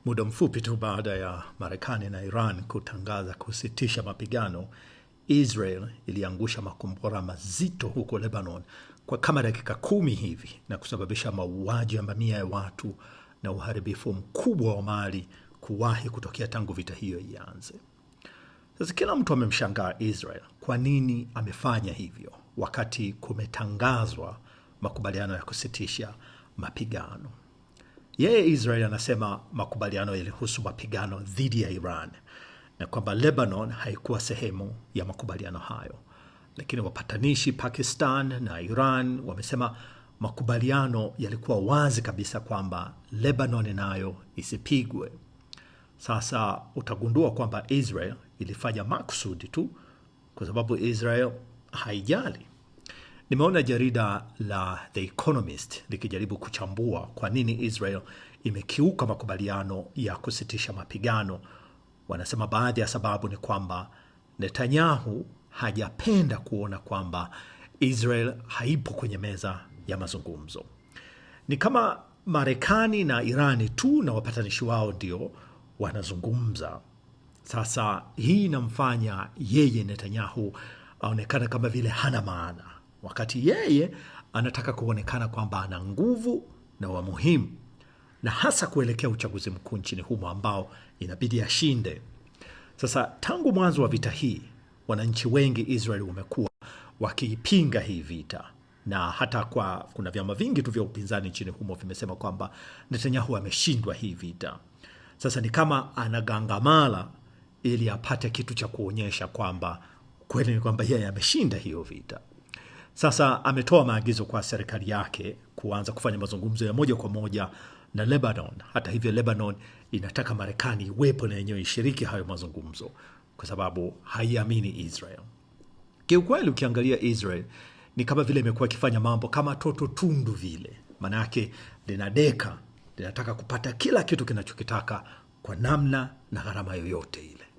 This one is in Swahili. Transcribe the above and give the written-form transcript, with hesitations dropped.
Muda mfupi tu baada ya Marekani na Iran kutangaza kusitisha mapigano, Israel iliangusha makombora mazito huko Lebanon kwa kama dakika 10 hivi na kusababisha mauaji ya mamia ya watu na uharibifu mkubwa wa mali kuwahi kutokea tangu vita hiyo ianze. Sasa kila mtu amemshangaa Israel kwa nini amefanya hivyo wakati kumetangazwa makubaliano ya kusitisha mapigano. Yeye Israel anasema makubaliano yalihusu mapigano dhidi ya Iran na kwamba Lebanon haikuwa sehemu ya makubaliano hayo. Lakini wapatanishi Pakistan na Iran wamesema makubaliano yalikuwa wazi kabisa kwamba Lebanon nayo isipigwe. Sasa utagundua kwamba Israel ilifanya makusudi tu kwa sababu Israel haijali. Nimeona jarida la The Economist likijaribu kuchambua kwa nini Israel imekiuka makubaliano ya kusitisha mapigano. Wanasema baadhi ya sababu ni kwamba Netanyahu hajapenda kuona kwamba Israel haipo kwenye meza ya mazungumzo. Ni kama Marekani na Irani tu na wapatanishi wao ndio wanazungumza. Sasa hii inamfanya yeye Netanyahu aonekana kama vile hana maana, wakati yeye anataka kuonekana kwamba ana nguvu na wa muhimu, na hasa kuelekea uchaguzi mkuu nchini humo ambao inabidi ashinde. Sasa tangu mwanzo wa vita hii, wananchi wengi Israel wamekuwa wakiipinga hii vita, na hata kuna vyama vingi tu vya upinzani nchini humo vimesema kwamba Netanyahu ameshindwa hii vita. Sasa ni kama anagangamala ili apate kitu cha kuonyesha kwamba kweli ni kwamba yeye ameshinda hiyo vita. Sasa ametoa maagizo kwa serikali yake kuanza kufanya mazungumzo ya moja kwa moja na Lebanon. Hata hivyo, Lebanon inataka Marekani iwepo na yenyewe ishiriki hayo mazungumzo kwa sababu haiamini Israel. Kiukweli ukiangalia Israel ni kama vile imekuwa ikifanya mambo kama toto tundu vile. Maana yake linataka kupata kila kitu kinachokitaka kwa namna na gharama yoyote ile.